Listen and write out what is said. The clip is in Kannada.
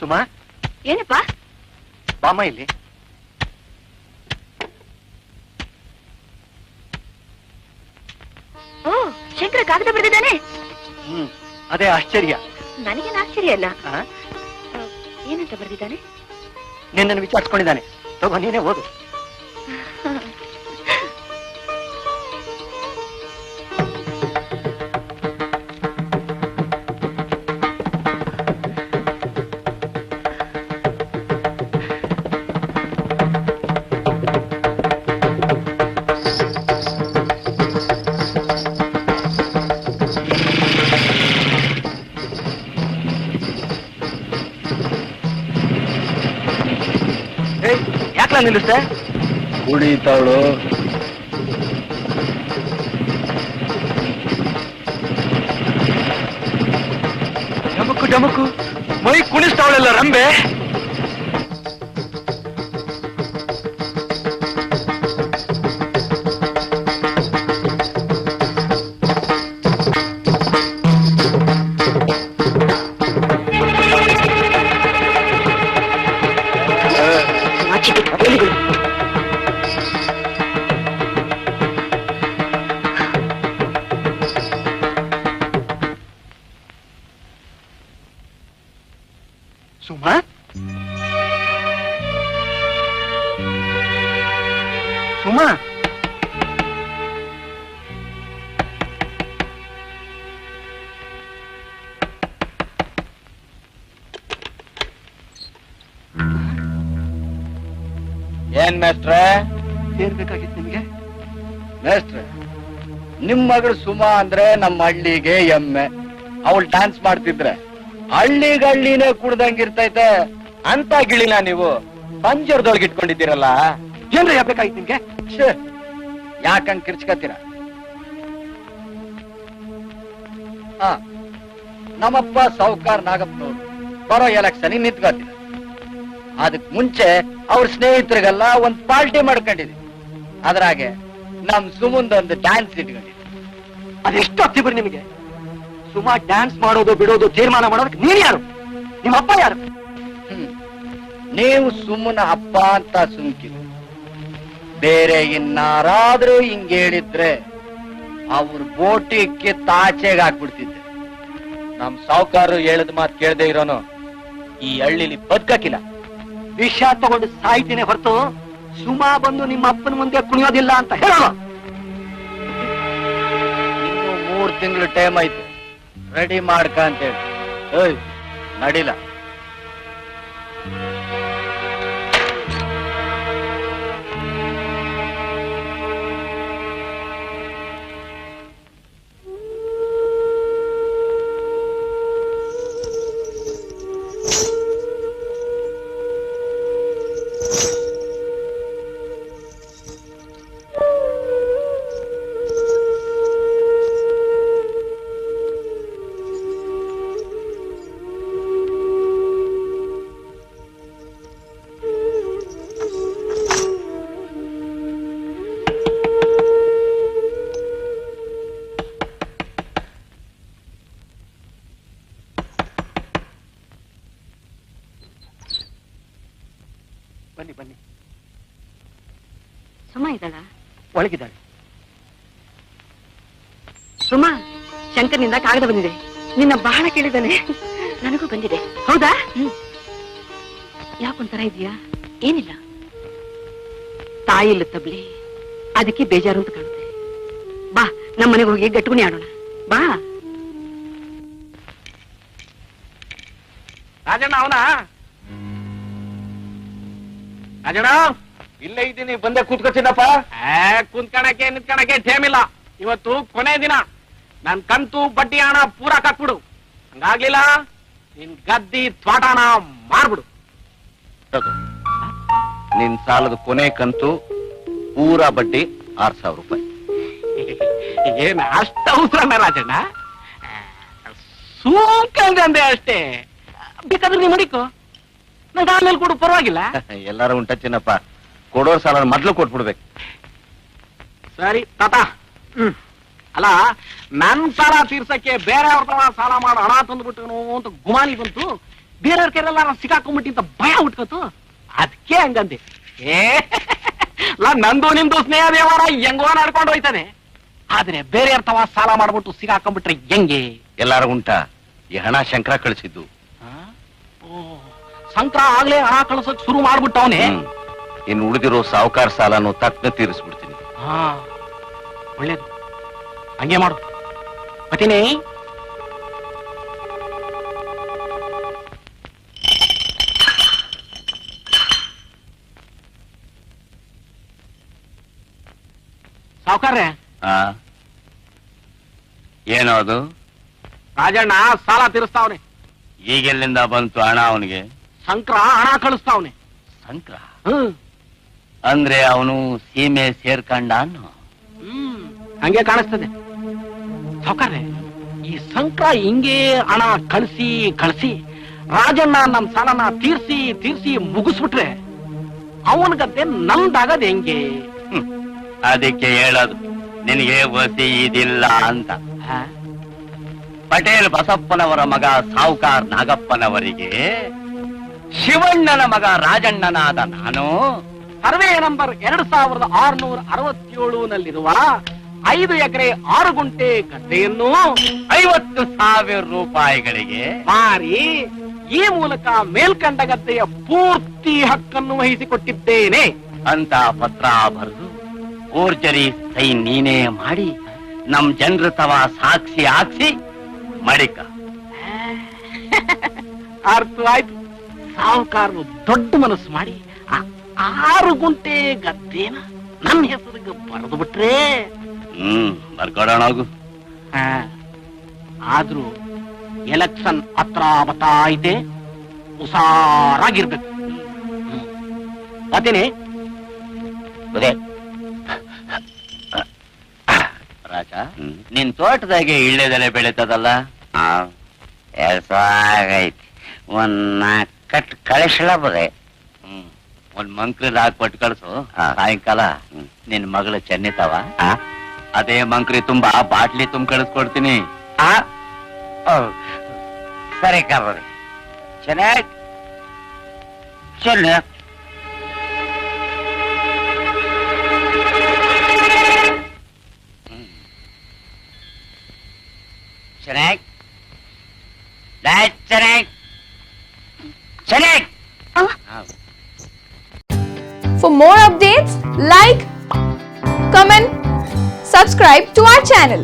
ಸುಮಾ, ಏನಪ್ಪಾ? ಬಾಮ ಇಲ್ಲಿ. ಓ, ಶಂಕರ ಕಾಗದ ಬರೆದಿದ್ದಾನೆ. ಅದೇ ಆಶ್ಚರ್ಯ. ನನಗೇನು ಆಶ್ಚರ್ಯ ಅಲ್ಲ. ಏನಂತ ಬರೆದಿದ್ದಾನೆ? ನಿನ್ನನ್ನು ವಿಚಾರಿಸ್ಕೊಂಡಿದ್ದಾನೆ. ತಗೋ, ನೀನೇ ಓದು. ಯಾಕಲ ನಿಲ್ಲಿಸ್ತೆ? ಕುಡಿತಾವಳು. ಡಮಕು ಡಮಕು ಮೈ ಕುಣಿಸ್ತಾವಳೆಲ್ಲ ರಂಬೆ. ಸುಮಾ, ಸುಮಾ, ಏನ್ ಮೇಸ್ಟ್ರೆ? ಸೇರ್ಬೇಕಾಗಿತ್ತು ನಿಮ್ಗೆ? ಮೇಸ್ಟ್ರೆ, ನಿಮ್ ಮಗಳು ಸುಮಾ ಅಂದ್ರೆ ನಮ್ಮ ಹಳ್ಳಿಗೆ ಎಮ್ಮೆ. ಅವಳು ಡ್ಯಾನ್ಸ್ ಮಾಡ್ತಿದ್ರೆ ಹಳ್ಳಿನೇ ಕುಡ್ದಂಗಿರ್ತೈತೆ ಅಂತ ಗಿಳಿನ ನೀವು ಪಂಜರದೊಳಗೆ ಇಟ್ಕೊಂಡಿದ್ದೀರಲ್ಲ. ಏನ್ರ ಯಾಬೇಕಾಗಿತ್ತು ನಿಮ್ಗೆ? ಯಾಕಂಗ್ ಕಿರ್ಚ್ಕತ್ತೀರ? ನಮ್ಮಪ್ಪ ಸಾವುಕಾರ ನಾಗಪ್ಪನವ್ರು ಬರೋ ಎಲೆಕ್ಷನ್ ನಿಂತ್ಕೋತೀರ. ಅದಕ್ ಮುಂಚೆ ಅವ್ರ ಸ್ನೇಹಿತರಿಗೆಲ್ಲ ಒಂದ್ ಪಾರ್ಟಿ ಮಾಡ್ಕೊಂಡಿದ್ವಿ. ಅದ್ರಾಗೆ ನಮ್ ಸುಮುಂದೊಂದು ಡ್ಯಾನ್ಸ್ ಇಟ್ಕೊಂಡಿದ್ವಿ. ಅದೆಷ್ಟು ಅಕ್ತಿಬರ್ ನಿಮಗೆ? ಸುಮಾ ಡ್ಯಾನ್ಸ್ ಮಾಡೋದು ಬಿಡೋದು ತೀರ್ಮಾನ ಮಾಡೋದಕ್ಕೆ ನೀನ್ ಯಾರು? ನಿಮ್ಮ ಅಪ್ಪ ಯಾರು? ನೀವು ಸುಮ್ಮನ ಅಪ್ಪ ಅಂತ ಸುಮ್ಕಿರಿ. ಬೇರೆ ಇನ್ನಾರಾದ್ರೂ ಹಿಂಗ್ ಹೇಳಿದ್ರೆ ಅವ್ರ ಬೋಟಿಕ್ಕೆ ತಾಚೆಗೆ ಹಾಕ್ಬಿಡ್ತಿದ್ದೆ. ನಮ್ ಸಾವುಕಾರರು ಹೇಳದ್ ಮಾತು ಕೇಳದೆ ಇರೋನು ಈ ಹಳ್ಳಿಲಿ ಬದುಕಕ್ಕಿಲ್ಲ. ವಿಷ ತಗೊಂಡು ಸಾಯ್ತೀನಿ ಹೊರತು ಸುಮಾ ಬಂದು ನಿಮ್ಮ ಅಪ್ಪನ ಮುಂದೆ ಕುಣಿಯೋದಿಲ್ಲ ಅಂತ ಹೇಳೋಣ. ಇನ್ನು 3 ತಿಂಗಳು ಟೈಮ್ ಆಯ್ತು, ರೆಡಿ ಮಾಡ್ಕ ಅಂತೇಳಿ. ಏಯ್, ನಡಿಲ್ಲ. ಬನ್ನಿ ಬನ್ನಿ. ಸುಮಾ ಇದ್ದಾಳ? ಒಳಗಿದ್ದಾಳೆ. ಸುಮಾ, ಶಂಕರ್ನಿಂದ ಕಾಗದ ಬಂದಿದೆ. ನಿನ್ನ ಬಹಳ ಕೇಳಿದ್ದಾನೆ. ನನಗೂ ಬಂದಿದೆ. ಹೌದಾ? ಯಾಕೊಂಥರ ಇದೆಯಾ? ಏನಿಲ್ಲ, ತಾಯಿ ಇಲ್ಲ ತಬ್ಲಿ, ಅದಕ್ಕೆ ಬೇಜಾರು ಅಂತ ಕಾಣುತ್ತೆ. ಬಾ, ನಮ್ಮ ಮನೆಗೆ ಹೋಗಿ ಗಟ್ಟುಗುಣಿ ಆಡೋಣ. ಬಾ. ರಾಜಣ್ಣ ಅವನ? ರಾಜಣ್ಣ, ಇಲ್ಲೇ ಇದ್ದೀನಿ, ಬಂದೆ ಕೂತ್ಕೊತೀನಪ್ಪ. ಕುಂತ್ಕಣಕ್ಕೆ ನಿಂತ್ಕಣಕ್ಕೆ ಟೈಮ್ ಇಲ್ಲ. ಇವತ್ತು ಕೊನೆ ದಿನ. ನನ್ ಕಂತು ಬಡ್ಡಿ ಹಣ ಪೂರ ಕಟ್ಬಿಡು. ಹಂಗಾಗ್ಲಿಲ್ಲ ನಿನ್ ಗದ್ದಿ ತ್ವಾಟಾನ ಮಾರ್ಬಿಡು. ನಿನ್ ಸಾಲದ ಕೊನೆ ಕಂತು ಪೂರ ಬಡ್ಡಿ 6,000 ರೂಪಾಯಿ. ಏನ್ ಅಷ್ಟ ಅವಸರನ ರಾಜಣ್ಣ? ಸುಮ್ಕಂದೆ ಅಷ್ಟೇ. ಬೇಕಾದ್ರೆ ನೀ ಮಡಿಕೋ, ನಂಗೆ ಆಮೇಲೆ ಕೊಡು, ಪರವಾಗಿಲ್ಲ. ಎಲ್ಲಾರು ಉಂಟ ಚಿನ್ನಪ್ಪ, ಕೊಡೋರ್ ಸಾಲ ಮೊದ್ಲು ಕೊಟ್ಬಿಡ್ಬೇಕು. ಸರಿ ತಾತ. ಅಲ್ಲ, ನನ್ ಸಾಲ ತೀರ್ಸಕ್ಕೆ ಬೇರೆ ಅವ್ರ ಸಾಲ ಮಾಡೋ ಹಣ ತಂದ್ಬಿಟ್ಟು ಅಂತ ಗುಮಾನಿ ಬಂತು. ಬೇರೆಯವ್ರ ಕೈರೆಲ್ಲ ನಾನು ಸಿಕ್ಕಾಕೊಂಡ್ಬಿಟ್ಟಿ ಅಂತ ಭಯ ಹುಟ್ಕೋತು. ಅದಕ್ಕೆ ಹಂಗಂದೆ. ನಂದು ನಿಂದು ಸ್ನೇಹ ವ್ಯವಹಾರ ಹೆಂಗೋ ನಡ್ಕೊಂಡು ಹೋಯ್ತಾನೆ. ಆದ್ರೆ ಬೇರೆಯವ್ರ ತವ ಸಾಲ ಮಾಡ್ಬಿಟ್ಟು ಸಿಕ್ಕಾಕೊಂಡ್ಬಿಟ್ರೆ ಹೆಂಗೆ? ಎಲ್ಲಾರು ಉಂಟಾ ಈ ಹಣ ಶಂಕರ ಕಳಿಸಿದ್ದು? ಸಂಕ್ರ ಆಗ್ಲೇ ಹಣ ಕಳ್ಸಕ್ ಶುರು ಮಾಡ್ಬಿಟ್ಟವನೇ. ಇನ್ನು ಉಳಿದಿರೋ ಸಾಹುಕಾರ ಸಾಲನು ತಕ್ಕ ತೀರಿಸ್ಬಿಡ್ತೀನಿ. ಹಾ ಒಳ್ಳೇದು, ಹಂಗೆ ಮಾಡು. ಮತ್ತೇನೆ ಸಾವುಕಾರ್ರೆ, ಏನೋ ಅದು? ರಾಜಣ್ಣ ಸಾಲ ತೀರಿಸ್ತಾವನೆ. ಈಗೆಲ್ಲಿಂದ ಬಂತು ಹಣ ಅವನಿಗೆ? ಸಂಕ್ರ ಹಣ ಕಳಿಸ್ತಾವನೆ. ಸಂಕ್ರ ಅಂದ್ರೆ ಅವನು ಸೀಮೆ ಸೇರ್ಕಂಡ ಅನ್ನೋ? ಹಂಗೆ ಕಾಣಿಸ್ತದೆ ಸಾವುಕಾರ್ರೆ. ಈ ಸಂಕ್ರ ಹಿಂಗೆ ಹಣ ಕಳಿಸಿ ಕಳಿಸಿ ರಾಜಣ್ಣ ನಮ್ ಸಾಲನ ತೀರ್ಸಿ ಮುಗಿಸ್ಬಿಟ್ರೆ ಅವನ ಗದ್ದೆ ನಮ್ದಾಗದ್ ಹೆಂಗೆ? ಅದಕ್ಕೆ ಹೇಳೋದು ನಿನಗೆ ವಸಿ ಇದಿಲ್ಲ ಅಂತ. ಪಟೇಲ್ ಬಸಪ್ಪನವರ ಮಗ ಸಾವುಕಾರ್ ನಾಗಪ್ಪನವರಿಗೆ ಶಿವಣ್ಣನ ಮಗ ರಾಜಣ್ಣನಾದ ನಾನು ಸರ್ವೆ ನಂಬರ್ 2667ನಲ್ಲಿರುವ 5 ಎಕರೆ 6 ಗುಂಟೆ ಗದ್ದೆಯನ್ನು 50,000 ರೂಪಾಯಿಗಳಿಗೆ ಮಾರಿ ಈ ಮೂಲಕ ಮೇಲ್ಕಂಡ ಗದ್ದೆಯ ಪೂರ್ತಿ ಹಕ್ಕನ್ನು ವಹಿಸಿಕೊಟ್ಟಿದ್ದೇನೆ ಅಂತ ಪತ್ರ ಬರೆದು ಫೋರ್ಜರಿ ಸೈ ನೀನೇ ಮಾಡಿ ನಮ್ ಜನರ ತವ ಸಾಕ್ಷಿ ಹಾಕ್ಸಿ ಮಡಿಕ. ಅರ್ಥವಾಯ್ತು. ಸಾಹುಕಾರರು ದೊಡ್ಡ ಮನಸ್ಸು ಮಾಡಿ 6 ಗುಂಟೆ ಗದ್ದೇನ ನನ್ನ ಹೆಸರಿಗೆ ಬರೆದು ಬಿಟ್ರೆ ಬರ್ಕೊಡೋಣ ಹೋಗು. ಆದ್ರೂ ಎಲೆಕ್ಷನ್ ಹತ್ರ ಬತ್ತಾ ಐತೆ, ಹುಷಾರಾಗಿರ್ಬೇಕು. ಮತ್ತೇನೆ ರಾಜ, ನಿನ್ ತೋಟದಾಗೆ ಇಳ್ಳೆದೆಲೆ ಬೆಳೀತದಲ್ಲ? ಆಗೈತಿ. ಒಂದ್ ಕಟ್ ಕಳಿಸಲ ಬರೇ. ಒಂದ್ ಮಂಕ್ರಿಲ್ ಹಾಕ್ಬಿಟ್ಟು ಕಳ್ಸು. ಸಾಯಂಕಾಲ ನಿನ್ ಮಗಳು ಚೆನ್ನಿತಾವ, ಅದೇ ಮಂಕ್ರಿ ತುಂಬಾ ಬಾಟ್ಲಿ ತುಂಬ ಕಳಿಸ್ಕೊಡ್ತೀನಿ. ಸರಿ ಕರ್ರಿ. ಚೆನ್ನಾಗಿ ಚೆನ್ನಾಗಿ ಚೆನ್ನಾಗಿ ಚೆನ್ನಾಗಿ ಚೆನ್ನಾಗಿ. For more updates, like, comment, subscribe to our channel.